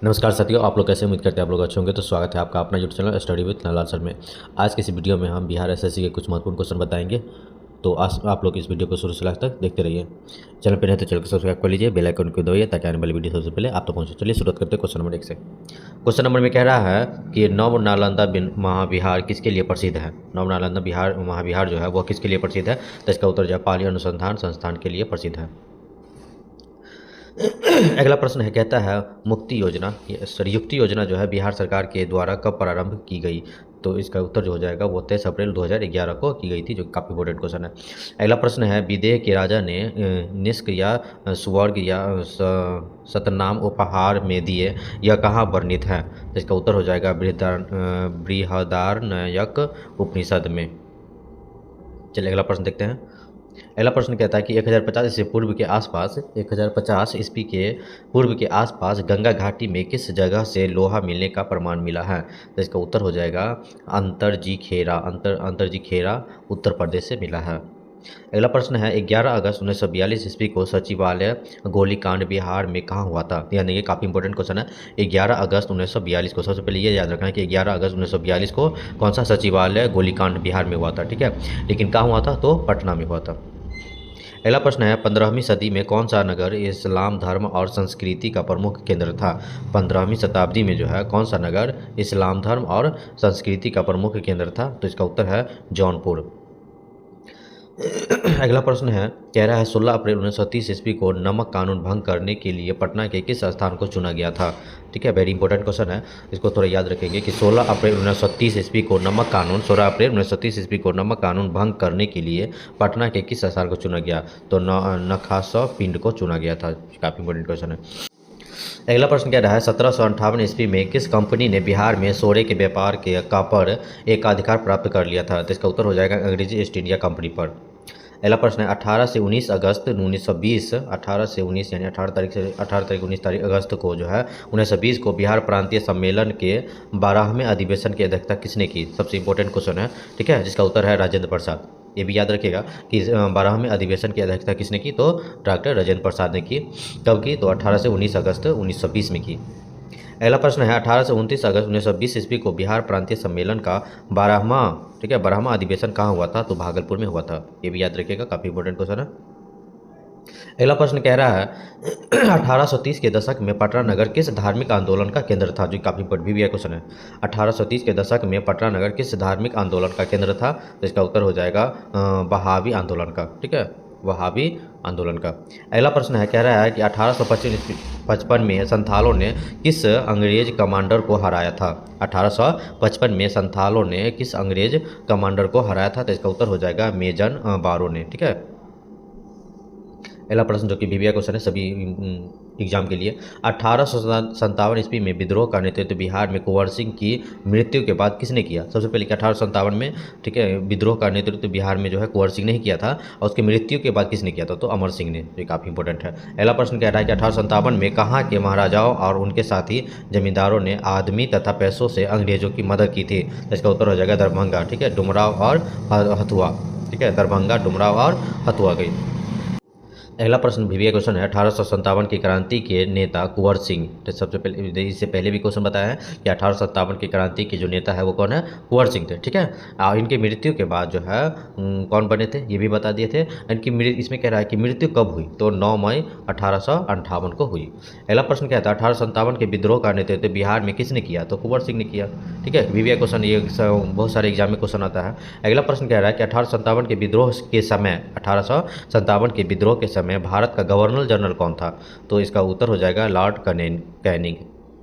नमस्कार साथियों, आप लोग कैसे? उम्मीद करते हैं आप लोग अच्छे होंगे। तो स्वागत है आपका अपना YouTube channel study with Nalal sir में। आज की इस वीडियो में हम बिहार एसएससी के कुछ महत्वपूर्ण क्वेश्चन बताएंगे। तो आज आप लोग इस वीडियो को शुरू से लास्ट तक देखते रहिए। चैनल पर नहीं तो चैनल को सब्सक्राइब कर लीजिए, बेल आइकन को दबाइए ताकि आने वाली वीडियो सबसे पहले आप तक पहुंचे। चलिए शुरुआत करते हैं क्वेश्चन नंबर 1 से। क्वेश्चन नंबर में कह रहा है कि नव नालंदा महाविहार किसके लिए प्रसिद्ध है? नव नालंदा महाविहार जो है वह किसके लिए प्रसिद्ध है? तो इसका उत्तर जापाली अनुसंधान संस्थान के लिए प्रसिद्ध है। अगला प्रश्न है, कहता है युक्ति योजना जो है बिहार सरकार के द्वारा कब प्रारंभ की गई? तो इसका उत्तर जो हो जाएगा वो 23 अप्रैल 2011 को की गई थी, जो काफ़ी इंपॉर्टेंट क्वेश्चन है। अगला प्रश्न है, विदेह के राजा ने निष्क या स्वर्ग या सतनाम उपहार में दिए, यह कहाँ वर्णित है? तो इसका उत्तर हो जाएगा बृहदारण्यक उपनिषद में। चलिए अगला प्रश्न देखते हैं। अगला प्रश्न कहता है कि 1050 ईस्वी पूर्व के आसपास 1050 ईस्वी के पूर्व के आसपास गंगा घाटी में किस जगह से लोहा मिलने का प्रमाण मिला है? तो इसका उत्तर हो जाएगा अंतरजी खेरा उत्तर प्रदेश से मिला है। अगला प्रश्न है, 11 अगस्त 1942 ईस्वी को सचिवालय गोलीकांड बिहार में कहाँ हुआ था? यानी ये काफ़ी इंपॉर्टेंट क्वेश्चन है। 11 अगस्त 1942 को, सबसे पहले ये याद रखना है कि 11 अगस्त 1942 को कौन सा सचिवालय गोलीकांड बिहार में हुआ था, ठीक है। लेकिन कहाँ हुआ था? तो पटना में हुआ था। अगला प्रश्न है, 15वीं सदी में कौन सा नगर इस्लाम धर्म और संस्कृति का प्रमुख केंद्र था? 15वीं शताब्दी में जो है कौन सा नगर इस्लाम धर्म और संस्कृति का प्रमुख केंद्र था? तो इसका उत्तर है जौनपुर। अगला प्रश्न है, कह रहा है 16 अप्रैल 1930 ईस्वी को नमक कानून भंग करने के लिए पटना के किस स्थान को चुना गया था? ठीक है, वेरी इंपॉर्टेंट क्वेश्चन है, इसको थोड़ा याद रखेंगे कि 16 अप्रैल 1930 ईस्वी को नमक कानून भंग करने के लिए पटना के किस स्थान को चुना गया? तो नखासा पिंड को चुना गया था। काफ़ी इंपॉर्टेंट क्वेश्चन है। अगला प्रश्न कह रहा है, 1758 ईस्वी में किस कंपनी ने बिहार में सोरे के व्यापार का पर एकाधिकार प्राप्त कर लिया था? तो इसका उत्तर हो जाएगा अंग्रेजी ईस्ट इंडिया कंपनी पर। अगला प्रश्न है, 18 से 19 अगस्त 1920, 18 से 19 यानी 18 तारीख से 19 तारीख अगस्त को जो है 1920 को बिहार प्रांतीय सम्मेलन के 12वें अधिवेशन की अध्यक्षता किसने की? सबसे इंपॉर्टेंट क्वेश्चन है, ठीक है, जिसका उत्तर है राजेंद्र प्रसाद। ये भी याद रखिएगा कि 12वें अधिवेशन की अध्यक्षता किसने की? तो डॉक्टर राजेंद्र प्रसाद ने की। कब की? तो 18 से 19 अगस्त 1920 में की। अगला प्रश्न है, 18 से 29 अगस्त 1920 ईस्वी को बिहार प्रांतीय सम्मेलन का 12वां अधिवेशन कहाँ हुआ था? तो भागलपुर में हुआ था। ये भी याद रखिएगा, काफ़ी इंपॉर्टेंट क्वेश्चन है। अगला प्रश्न कह रहा है 1830 के दशक में पटना नगर किस धार्मिक आंदोलन का केंद्र था? जो काफ़ी भी क्वेश्चन है। 1830 के दशक में पटना नगर किस धार्मिक आंदोलन का केंद्र था? तो इसका उत्तर हो जाएगा वहाबी आंदोलन का, ठीक है, वहाबी आंदोलन का। अगला प्रश्न है, कह रहा है कि 1855 में संथालों ने किस अंग्रेज कमांडर को हराया था? 1855 में संथालों ने किस अंग्रेज कमांडर को हराया था? तो इसका उत्तर हो जाएगा मेजर बारो ने, ठीक है। पहला प्रश्न जो कि वीवीआई क्वेश्चन है सभी एग्जाम के लिए, 1857 ईस्वी में विद्रोह का नेतृत्व बिहार में कुंवर सिंह की मृत्यु के बाद किसने किया? सबसे पहले कि 1857 में, ठीक है, विद्रोह का नेतृत्व बिहार में जो है कुंवर सिंह ने ही किया था, और उसकी मृत्यु के बाद किसने किया था? तो अमर सिंह ने। ये काफ़ी इंपॉर्टेंट है। अगला प्रश्न कह रहा है कि 1857 में कहाँ के महाराजाओं और उनके साथी जमींदारों ने आदमी तथा पैसों से अंग्रेजों की मदद की थी? तो इसका उत्तर हो जाएगा दरभंगा, ठीक है, डुमराव और हथुआ, ठीक है, दरभंगा, डुमराव और हथुआ गई। अगला प्रश्न वीवीआई क्वेश्चन है, 1857 की क्रांति के नेता कुंवर सिंह। तो सबसे पहले, इससे पहले भी क्वेश्चन बताया है कि 1857 की क्रांति के जो नेता है वो कौन है? कुंवर सिंह थे, ठीक है। और इनकी मृत्यु के बाद जो है कौन बने थे ये भी बता दिए थे। इनकी इसमें कह रहा है कि मृत्यु कब हुई? तो 9 मई 1858 को हुई। अगला प्रश्न क्या था, 1857 के विद्रोह का नेतृत्व बिहार में किसने किया? तो कुंवर सिंह ने किया, ठीक है। वीवीआई क्वेश्चन ये बहुत सारे एग्जाम में क्वेश्चन आता है। अगला प्रश्न कह रहा है कि 1857 के विद्रोह के समय 1857 के विद्रोह के समय भारत का गवर्नर जनरल कौन था? तो इसका उत्तर हो जाएगा लॉर्ड कैनिंग।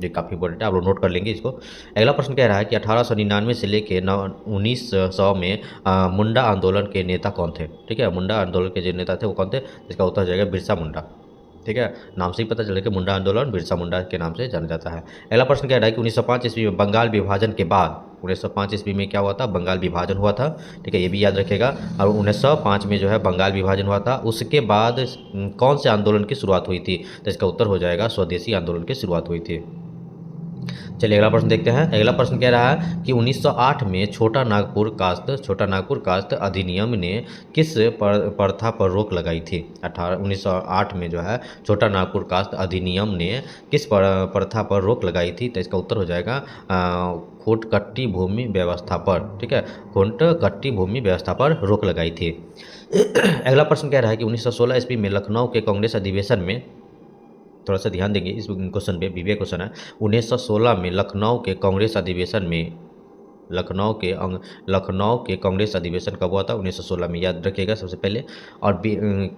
ये काफ़ी इंपॉर्टेंट है, आप लोग नोट कर लेंगे इसको। अगला प्रश्न कह रहा है कि 1899 से लेकर 1900 में मुंडा आंदोलन के नेता कौन थे? ठीक है, मुंडा आंदोलन के जो नेता थे वो कौन थे? इसका उत्तर हो जाएगा बिरसा मुंडा, ठीक है। नाम से ही पता चलेगा मुंडा आंदोलन बिरसा मुंडा के नाम से जाना जाता है। अगला प्रश्न कह रहा है कि 1905 ईस्वी में बंगाल विभाजन के बाद 1905 ईस्वी में क्या हुआ था? बंगाल विभाजन हुआ था, ठीक है, ये भी याद रखेगा। और 1905 में जो है बंगाल विभाजन हुआ था, उसके बाद कौन से आंदोलन की शुरुआत हुई थी? तो इसका उत्तर हो जाएगा स्वदेशी आंदोलन की शुरुआत हुई थी। चलिए अगला प्रश्न देखते हैं। अगला प्रश्न कह रहा है कि 1908 में छोटा नागपुर कास्त अधिनियम ने किस प्रथा पर रोक लगाई थी। 1908 में जो है छोटा नागपुर कास्त अधिनियम ने किस प्रथा पर रोक लगाई थी। तो इसका उत्तर हो जाएगा खोटकट्टी भूमि व्यवस्था पर। ठीक है, खोटकट्टी भूमि व्यवस्था पर रोक लगाई थी। अगला प्रश्न कह रहा है कि 1916 ईस्वी में लखनऊ के कांग्रेस अधिवेशन में, थोड़ा सा ध्यान देंगे इस क्वेश्चन पे, बीबीए क्वेश्चन है। 1916 में लखनऊ के कांग्रेस अधिवेशन में, लखनऊ के कांग्रेस अधिवेशन कब हुआ था। 1916 में, याद रखिएगा सबसे पहले। और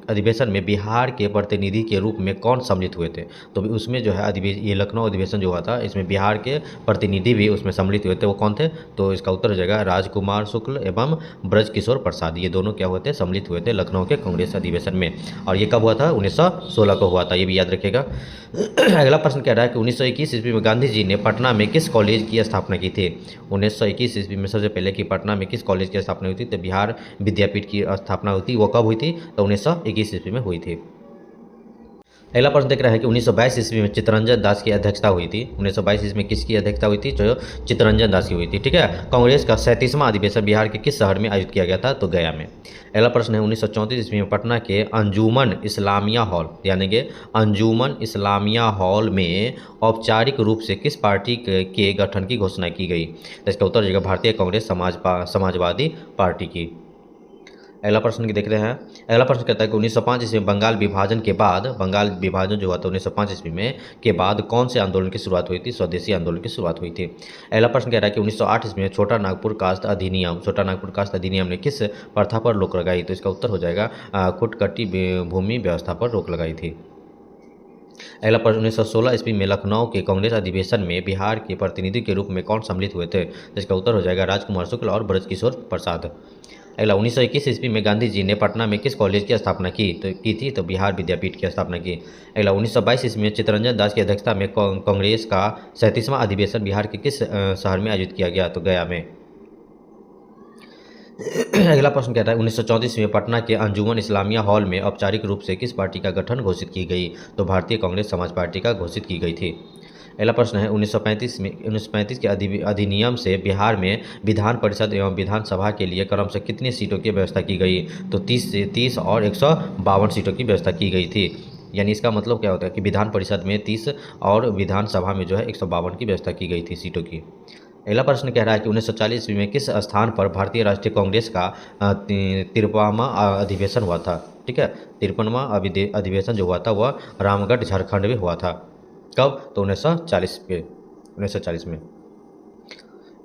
अधिवेशन में बिहार के प्रतिनिधि के रूप में कौन सम्मिलित हुए थे। तो उसमें जो है ये लखनऊ अधिवेशन जो हुआ था, इसमें बिहार के प्रतिनिधि भी उसमें सम्मिलित हुए थे। वो कौन थे। तो इसका उत्तर हो जाएगा राजकुमार शुक्ल एवं ब्रजकिशोर प्रसाद। ये दोनों क्या हुए थे, सम्मिलित हुए थे लखनऊ के कांग्रेस अधिवेशन में। और ये कब हुआ था, 1916 को हुआ था, ये भी याद रखिएगा। अगला प्रश्न कह रहा है कि 1921 ईस्वी में गांधी जी ने पटना में किस कॉलेज की स्थापना की थी। 1921 ईस्वी में सबसे पहले कि पटना में किस कॉलेज की स्थापना हुई थी। तो बिहार विद्यापीठ की स्थापना हुई थी। वो कब हुई थी। तो 1921 ईस्वी में हुई थी। अगला प्रश्न देख रहा है कि 1922 ईस्वी में चित्तरंजन दास की अध्यक्षता हुई थी। 1922 ईस्वी में किसकी अध्यक्षता हुई थी। जो चित्तरंजन दास की हुई थी। ठीक है, कांग्रेस का 37वां अधिवेशन बिहार के किस शहर में आयोजित किया गया था। तो गया में। अगला प्रश्न है 1934 ईस्वी में पटना के अंजुमन इस्लामिया हॉल, यानी कि अंजुमन इस्लामिया हॉल में औपचारिक रूप से किस पार्टी के गठन की घोषणा की गई। तो इसका उत्तर हो जाएगा भारतीय कांग्रेस समाजवादी पार्टी की। अगला प्रश्न की देखते हैं। अगला प्रश्न कहता है कि 1905 ईस्वी में बंगाल विभाजन के बाद, बंगाल विभाजन जो हुआ था 1905 ईस्वी में के बाद कौन से आंदोलन की शुरुआत हुई थी। स्वदेशी आंदोलन की शुरुआत हुई थी। अगला प्रश्न कह रहा है कि 1908 ईस्वी में छोटा नागपुर कास्त अधिनियम ने किस प्रथा पर रोक लगाई। तो इसका उत्तर हो जाएगा खोटकट्टी भूमि व्यवस्था पर रोक लगाई थी। अगला प्रश्न 1916 ईस्वी में लखनऊ के कांग्रेस अधिवेशन में बिहार के प्रतिनिधि के रूप में कौन सम्मिलित हुए थे। इसका उत्तर हो जाएगा राजकुमार शुक्ल और ब्रजकिशोर प्रसाद। अगला 1921 ईस्वी में गांधी जी ने पटना में किस कॉलेज की स्थापना की थी। तो बिहार विद्यापीठ की स्थापना की। अगला 1922 ईस्वी में चित्तरंजन दास की अध्यक्षता में कांग्रेस का 37वां अधिवेशन बिहार के किस शहर में आयोजित किया गया। तो गया में। अगला प्रश्न कहता है 1934 में पटना के अंजुमन इस्लामिया हॉल में औपचारिक रूप से किस पार्टी का गठन घोषित की गई। तो भारतीय कांग्रेस समाज पार्टी का घोषित की गई थी। अगला प्रश्न है 1935 के अधिनियम से बिहार में विधान परिषद एवं विधानसभा के लिए क्रमशः कितनी सीटों की व्यवस्था की गई। तो 30 और 152 सीटों की व्यवस्था की गई थी। यानी इसका मतलब क्या होता है कि विधान परिषद में 30 और विधानसभा में जो है 152 की व्यवस्था की गई थी सीटों की। अगला प्रश्न कह रहा है कि 1940 ईस्वी में किस स्थान पर भारतीय राष्ट्रीय कांग्रेस का 53वां अधिवेशन हुआ था। ठीक है, 53वां अधिवेशन जो हुआ था वह रामगढ़ झारखंड में हुआ था। कब। तो 1940 में।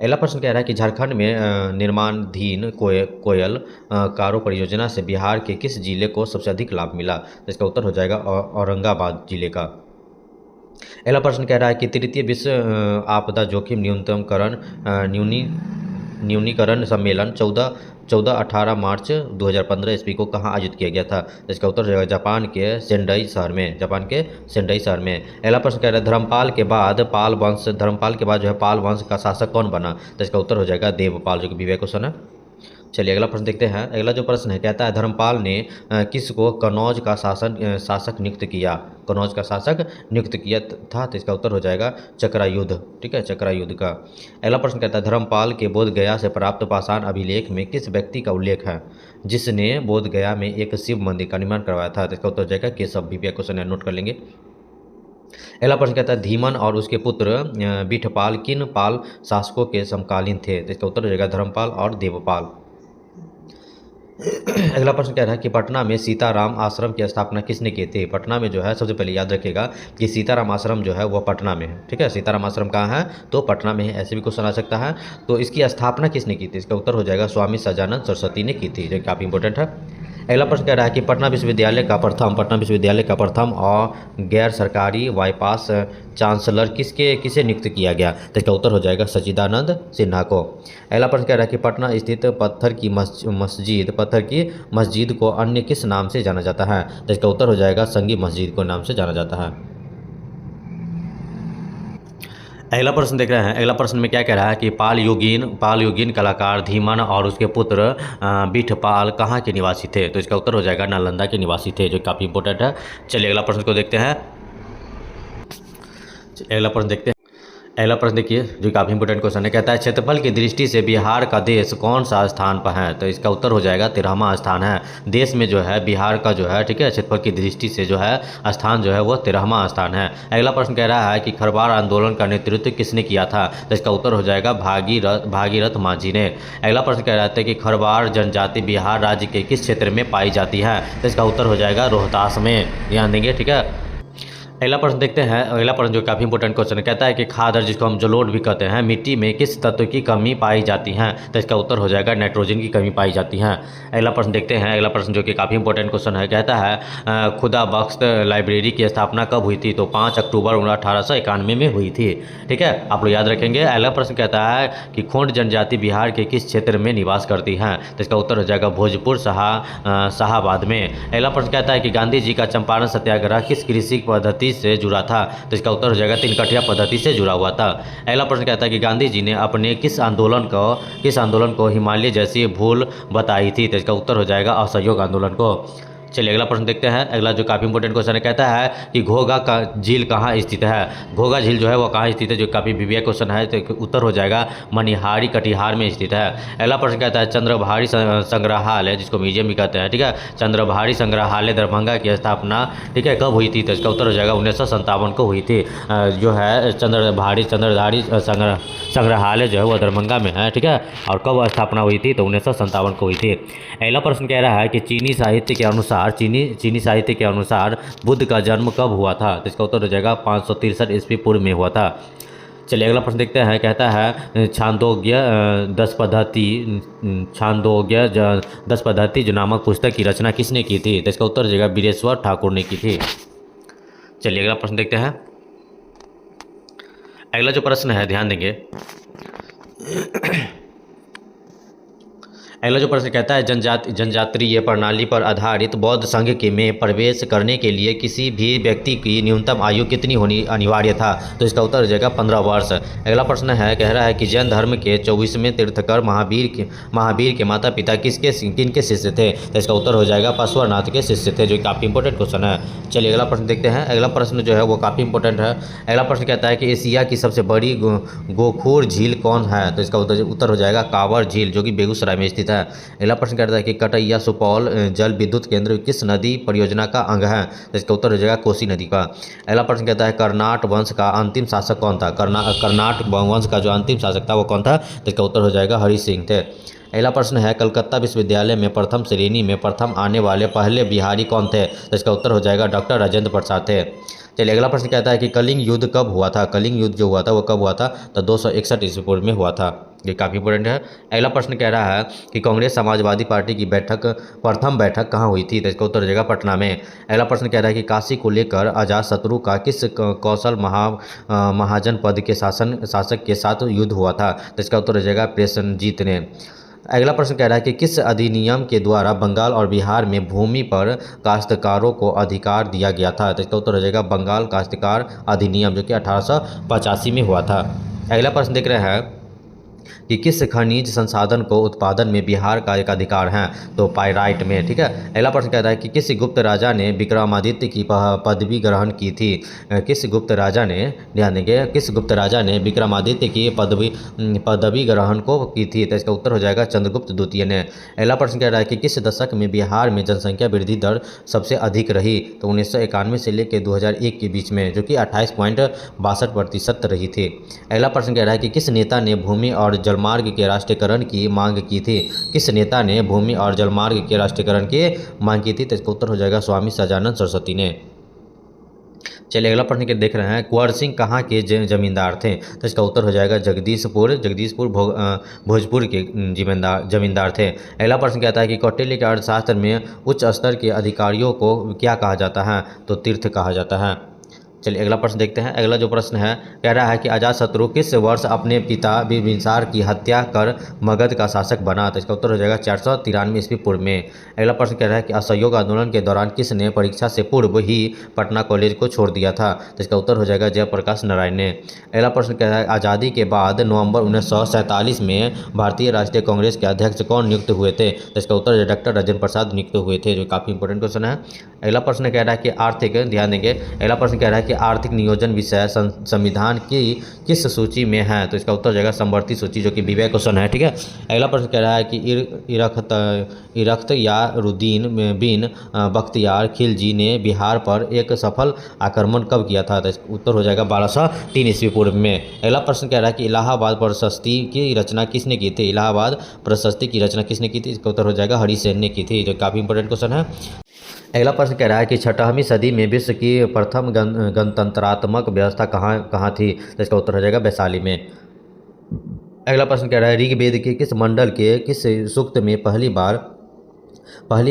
अगला प्रश्न कह रहा है कि झारखंड में निर्माणाधीन कोयल कारो परियोजना से बिहार के किस जिले को सबसे अधिक लाभ मिला। तो इसका उत्तर हो जाएगा औरंगाबाद जिले का। अगला प्रश्न कह रहा है कि तृतीय विश्व आपदा जोखिम न्यूनीकरण सम्मेलन 14-18 मार्च 2015 ईस्वी को कहाँ आयोजित किया गया था। इसका उत्तर हो जाएगा जापान के सेंडाई शहर में। अगला प्रश्न कह रहा है धर्मपाल के बाद जो है पाल वंश का शासक कौन बना। तो इसका उत्तर हो जाएगा देवपाल, जो कि विवेक क्वेश्चन है। चलिए अगला प्रश्न देखते हैं। अगला जो प्रश्न है कहता है धर्मपाल ने किसको कनौज का शासक नियुक्त किया था। तो इसका उत्तर हो जाएगा चक्रायुद्ध। ठीक है, चक्रायुद्ध का। अगला प्रश्न कहता है धर्मपाल के बोधगया से प्राप्त पाषाण अभिलेख में किस व्यक्ति का उल्लेख है जिसने बोधगया में एक शिव मंदिर का निर्माण करवाया था। तो इसका उत्तर हो जाएगा केशव। भी क्वेश्चन है, नोट कर लेंगे। अगला प्रश्न कहता है धीमन और उसके पुत्र बिठपाल किन पाल शासकों के समकालीन थे। तो इसका उत्तर हो जाएगा धर्मपाल और देवपाल। अगला प्रश्न कह रहा है कि पटना में सीताराम आश्रम की स्थापना किसने की थी। पटना में जो है सबसे पहले याद रखिएगा कि सीताराम आश्रम जो है वह पटना में है। ठीक है, सीताराम आश्रम कहाँ है। तो पटना में है। ऐसे भी क्वेश्चन आ सकता है। तो इसकी स्थापना किसने की थी। इसका उत्तर हो जाएगा स्वामी सजानंद सरस्वती ने की थी, जो काफ़ी इंपॉर्टेंट है। अगला प्रश्न कह रहा है कि पटना विश्वविद्यालय का प्रथम और गैर सरकारी बाईपास चांसलर किसे नियुक्त किया गया। तो इसका उत्तर हो जाएगा सच्चिदानंद सिन्हा को। अगला प्रश्न कह रहा है कि पटना स्थित पत्थर की मस्जिद को अन्य किस नाम से जाना जाता है। तो इसका उत्तर हो जाएगा संगी मस्जिद को नाम से जाना जाता है। अगला प्रश्न देख रहे हैं। अगला प्रश्न में क्या कह रहा है कि पाल योगीन कलाकार धीमन और उसके पुत्र बिठपाल कहाँ के निवासी थे। तो इसका उत्तर हो जाएगा नालंदा के निवासी थे, जो काफ़ी इंपॉर्टेंट है। चलिए अगला प्रश्न को देखते हैं। अगला प्रश्न देखते हैं। अगला प्रश्न देखिए जो काफ़ी इंपॉर्टेंट क्वेश्चन है, कहता है क्षेत्रफल की दृष्टि से बिहार का देश कौन सा स्थान पर है? तो इसका उत्तर हो जाएगा 13वां स्थान है। देश में जो है बिहार का जो है, ठीक है, क्षेत्रफल की दृष्टि से जो है स्थान जो है वो 13वां स्थान है। अगला प्रश्न कह रहा है कि खरवार आंदोलन का नेतृत्व किसने किया था? तो इसका उत्तर हो जाएगा भागीरथ मांझी ने। अगला प्रश्न कह रहा है कि खरवार जनजाति बिहार राज्य के किस क्षेत्र में पाई जाती है? तो इसका उत्तर हो जाएगा रोहतास में, ध्यान देंगे, ठीक है। अगला प्रश्न देखते हैं। अगला प्रश्न जो काफ़ी इंपॉर्टेंट क्वेश्चन है, कहता है कि खादर जिसको हम जलोढ़ भी कहते हैं, मिट्टी में किस तत्व की कमी पाई जाती है? तो इसका उत्तर हो जाएगा नाइट्रोजन की कमी पाई जाती है। अगला प्रश्न देखते हैं। अगला प्रश्न जो कि काफ़ी इंपॉर्टेंट क्वेश्चन है, कहता है खुदा बख्श लाइब्रेरी की स्थापना कब हुई थी? तो 5 अक्टूबर 1891 में हुई थी, ठीक है, आप लोग याद रखेंगे। अगला प्रश्न कहता है कि खोंड जनजाति बिहार के किस क्षेत्र में निवास करती है? तो इसका उत्तर हो जाएगा भोजपुर शाहाबाद में। अगला प्रश्न कहता है कि गांधी जी का चंपारण सत्याग्रह किस कृषि पद्धति से जुड़ा था? तो इसका उत्तर हो जाएगा 3 कठिया पद्धति से जुड़ा हुआ था। अगला प्रश्न कहता है कि गांधी जी ने अपने किस आंदोलन को हिमालय जैसी भूल बताई थी? तो इसका उत्तर हो जाएगा असहयोग आंदोलन को। चलिए अगला प्रश्न देखते हैं। अगला जो काफ़ी इंपॉर्टेंट क्वेश्चन है, कहता है कि घोघा का झील कहाँ स्थित है? घोघा झील जो है वो कहाँ स्थित है, जो काफ़ी विवेक क्वेश्चन है, तो उत्तर हो जाएगा मनिहारी कटिहार में स्थित है। अगला प्रश्न कहता है चंद्रभारी संग्रहालय, जिसको म्यूजियम भी कहते हैं, ठीक है, चंद्रभारी संग्रहालय दरभंगा की स्थापना, ठीक है, कब हुई थी? तो इसका उत्तर हो जाएगा 1957 को हुई थी। जो है चंद्रधारी संग्रहालय जो है वो दरभंगा में है, ठीक है, और कब स्थापना हुई थी? तो 1957 को हुई थी। अगला प्रश्न कह रहा है कि चीनी साहित्य के अनुसार बुद्ध का जन्म कब हुआ था? तो इसका उत्तर हो जाएगा 563 ईस्वी पूर्व में हुआ था। चलिए अगला प्रश्न देखते हैं। कहता है छांदोग्य दस पद्धति जो नामक पुस्तक की रचना किसने की थी? तो इसका उत्तर हो जाएगा वीरेश्वर ठाकुर ने की थी। चलिए अगला प्रश्न देखते हैं। अगला जो प्रश्न है, ध्यान देंगे, अगला जो प्रश्न कहता है जनजातीय प्रणाली पर आधारित बौद्ध संघ के में प्रवेश करने के लिए किसी भी व्यक्ति की न्यूनतम आयु कितनी होनी अनिवार्य था? तो इसका उत्तर हो जाएगा 15 वर्ष। अगला प्रश्न है, कह रहा है कि जैन धर्म के 24वें तीर्थकर महावीर के माता पिता किनके शिष्य थे? तो इसका उत्तर हो जाएगा पार्श्वनाथ के शिष्य थे, जो काफ़ी इंपॉर्टेंट क्वेश्चन है। चलिए अगला प्रश्न देखते हैं। अगला प्रश्न जो है वो काफ़ी इंपॉर्टेंट है। अगला प्रश्न कहता है कि एशिया की सबसे बड़ी गोखूर झील कौन है? तो इसका उत्तर हो जाएगा कांवर झील, जो कि बेगूसराय में स्थित है। अगला प्रश्न कहता है कि कटैया सुपौल जल विद्युत केंद्र किस नदी परियोजना का अंग है? तो इसका उत्तर हो जाएगा कोसी नदी का। अगला प्रश्न कहता है कर्नाट वंश का अंतिम शासक कौन था? कर्नाट वंश का जो अंतिम शासक था वो कौन था? तो इसका उत्तर हो जाएगा हरि सिंह थे। अगला प्रश्न है कलकत्ता विश्वविद्यालय में प्रथम श्रेणी में प्रथम आने वाले पहले बिहारी कौन थे? तो इसका उत्तर हो जाएगा डॉक्टर राजेंद्र प्रसाद थे। चलिए अगला प्रश्न कहता है कि कलिंग युद्ध कब हुआ था? कलिंग युद्ध जो हुआ था वो कब हुआ था? तो 261 ईस्वी पूर्व में हुआ था। ये काफ़ी इंपॉर्टेंट है। अगला प्रश्न कह रहा है कि कांग्रेस समाजवादी पार्टी की प्रथम बैठक कहाँ हुई थी? तो इसका उत्तर हो जाएगा पटना में। अगला प्रश्न कह रहा है कि काशी को लेकर अजातशत्रु का किस कौशल महाजन पद के शासक के साथ युद्ध हुआ था? तो इसका उत्तर हो जाएगा प्रसेनजीत ने। अगला प्रश्न कह रहा है कि किस अधिनियम के द्वारा बंगाल और बिहार में भूमि पर काश्तकारों को अधिकार दिया गया था? तो इसका उत्तर हो जाएगा बंगाल काश्तकार अधिनियम, जो कि 1885 में हुआ था। अगला प्रश्न देख रहे हैं कि किस खनिज संसाधन को उत्पादन में बिहार का एक अधिकार है? तो पाइराइट में, ठीक है। अगला प्रश्न कहता है कि किस गुप्त राजा ने विक्रमादित्य की पदवी ग्रहण की थी? किस गुप्त राजा ने, ध्यान देंगे, किस गुप्त राजा ने विक्रमादित्य की पदवी ग्रहण को की थी? तो इसका उत्तर हो जाएगा चंद्रगुप्त द्वितीय ने। अगला प्रश्न कह रहा है कि किस दशक में बिहार में जनसंख्या वृद्धि दर सबसे अधिक रही? तो 1991 से लेकर 2001 के बीच में, जो कि 28.62% रही थी। अगला प्रश्न कह रहा है कि किस नेता ने भूमि और जलमार्ग के राष्ट्रीयकरण की मांग की थी? किस नेता ने भूमि और जलमार्ग के राष्ट्रीयकरण की मांग की थी? तो इसका उत्तर हो जाएगा स्वामी सजानंद सरस्वती ने। चलिए अगला प्रश्न के देख रहे हैं, कुंवर सिंह कहाँ के जमींदार थे? तो इसका उत्तर हो जाएगा जगदीशपुर भोजपुर के जमींदार थे। अगला प्रश्न कहता है कि कौटिल्य के अर्थशास्त्र में उच्च स्तर के अधिकारियों को क्या कहा जाता है? तो तीर्थ कहा जाता है। चलिए अगला प्रश्न देखते हैं। अगला जो प्रश्न है, कह रहा है कि अजातशत्रु किस वर्ष अपने पिता बिंबिसार की हत्या कर मगध का शासक बना? तो इसका उत्तर हो जाएगा 493 ईस्वी पूर्व में। अगला प्रश्न कह रहा है कि असहयोग आंदोलन के दौरान किसने परीक्षा से पूर्व ही पटना कॉलेज को छोड़ दिया था? तो इसका उत्तर हो जाएगा जयप्रकाश नारायण ने। अगला प्रश्न कह रहा है आज़ादी के बाद नवंबर 1947 में भारतीय राष्ट्रीय कांग्रेस के अध्यक्ष कौन नियुक्त हुए थे? तो इसका उत्तर डॉक्टर राजेंद्र प्रसाद नियुक्त हुए थे, जो काफ़ी इंपॉर्टेंट क्वेश्चन है। अगला प्रश्न कह रहा है कि आर्थिक, ध्यान देंगे, अगला प्रश्न कह रहा है कि के आर्थिक नियोजन विषय संविधान की किस सूची में है? तो इसका उत्तर हो जाएगा समवर्ती सूची, जो कि विवेक क्वेश्चन है। ठीक है, अगला प्रश्न कह रहा है कि इख्तियारुद्दीन बिन बख्तियार खिलजी ने बिहार पर एक सफल आक्रमण कब किया था? तो इसका उत्तर हो जाएगा 1203 ईस्वी पूर्व में। अगला प्रश्न कह रहा है कि इलाहाबाद प्रशस्ति की रचना किसने की थी? इलाहाबाद प्रशस्ति की रचना किसने की थी? इसका उत्तर हो जाएगा हरिसेन ने की थी, जो काफ़ी इंपॉर्टेंट क्वेश्चन है। अगला प्रश्न कह रहा है कि 6वीं सदी में विश्व की प्रथम गणतंत्रात्मक व्यवस्था कहाँ थी? तो इसका उत्तर हो जाएगा वैशाली में। अगला प्रश्न कह रहा है ऋग्वेद के किस मंडल के किस सूक्त में पहली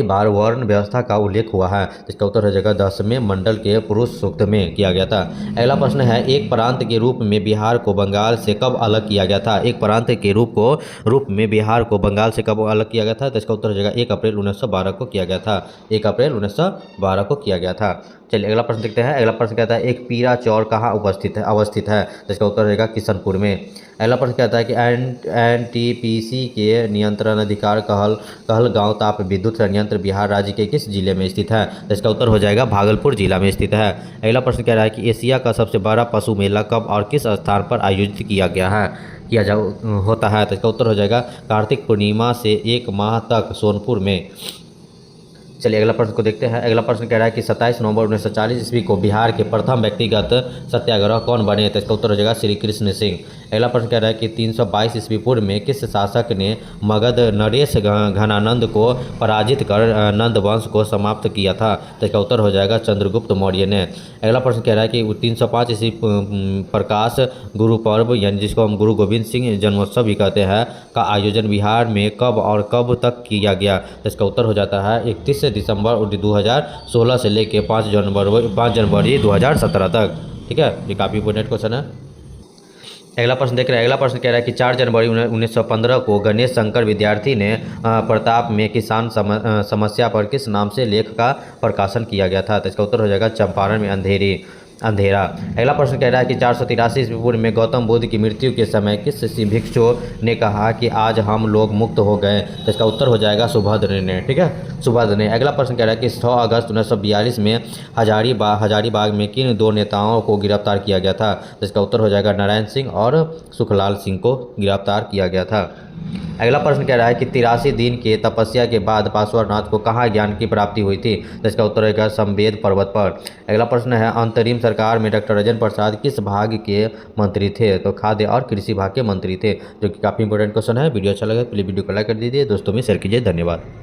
बार वर्ण व्यवस्था का उल्लेख हुआ है? तो इसका उत्तर हो जाएगा 10वें मंडल के पुरुष सूक्त में किया गया था। अगला प्रश्न है एक प्रांत के रूप में बिहार को बंगाल से कब अलग किया गया था? एक प्रांत के रूप में बिहार को बंगाल से कब अलग किया गया था? तो इसका उत्तर हो जाएगा 1 अप्रैल 1912 को किया गया था। 1 अप्रैल 1912 को किया गया था। चलिए अगला प्रश्न देखते हैं। अगला प्रश्न कहता है एक पीरा चौर कहाँ अवस्थित है? तो इसका उत्तर रहेगा किशनपुर में। अगला प्रश्न कहता है कि एनटीपीसी के नियंत्रण अधिकार कहलगांव ताप विद्युत संयंत्र बिहार राज्य के किस जिले में स्थित है? तो इसका उत्तर हो जाएगा भागलपुर जिला में स्थित है। अगला प्रश्न कह रहा है कि एशिया का सबसे बड़ा पशु मेला कब और किस स्थान पर आयोजित होता है? तो इसका उत्तर हो जाएगा कार्तिक पूर्णिमा से 1 माह तक सोनपुर में। चलिए अगला प्रश्न को देखते हैं। अगला प्रश्न कह रहा है कि 27 नवंबर 1940 ईस्वी को बिहार के प्रथम व्यक्तिगत सत्याग्रह कौन बने? तो इसका उत्तर हो जाएगा श्री कृष्ण सिंह। अगला प्रश्न कह रहा है कि 322 ईस्वी पूर्व में किस शासक ने मगध नरेश घनानंद को पराजित कर नंद वंश को समाप्त किया था? तो इसका उत्तर हो जाएगा चंद्रगुप्त मौर्य ने। अगला प्रश्न कह रहा है कि 305 ईस्वी प्रकाश गुरु पर्व यानी जिसको हम गुरु गोविंद सिंह जन्मोत्सव भी कहते हैं का आयोजन बिहार में कब तक किया गया? तो इसका उत्तर हो जाता है 31 दिसंबर 2016 से लेके 5 जनवरी 2017 तक। ठीक है, ये काफ़ी इंपॉर्टेंट क्वेश्चन है। अगला प्रश्न देख रहे हैं। अगला प्रश्न कह रहा है कि 4 जनवरी 1915 को गणेश शंकर विद्यार्थी ने प्रताप में किसान समस्या पर किस नाम से लेख का प्रकाशन किया गया था? तो इसका उत्तर हो जाएगा चंपारण में अंधेरा। अगला प्रश्न कह रहा है कि 483 ईस्वी पूर्व में गौतम बुद्ध की मृत्यु के समय किस भिक्षु ने कहा कि आज हम लोग मुक्त हो गए? तो इसका उत्तर हो जाएगा सुभद्र ने। ठीक है, सुभद्र ने। अगला प्रश्न कह रहा है कि 6 अगस्त 1942 में हजारीबाग में किन 2 नेताओं को गिरफ्तार किया गया था? तो इसका उत्तर हो जाएगा नारायण सिंह और सुखलाल सिंह को गिरफ्तार किया गया था। अगला प्रश्न कह रहा है कि 83 दिन के तपस्या के बाद पार्श्वनाथ को कहाँ ज्ञान की प्राप्ति हुई थी? तो इसका उत्तर रहेगा समवेद पर्वत पर। अगला प्रश्न है अंतरिम सरकार में डॉक्टर राजेंद्र प्रसाद किस भाग के मंत्री थे? तो खाद्य और कृषि भाग के मंत्री थे, जो कि काफ़ी इंपॉर्टेंट क्वेश्चन है। वीडियो अच्छा लगे प्लीज वीडियो को लाइक कर दीजिए, दोस्तों में शेयर कीजिए। धन्यवाद।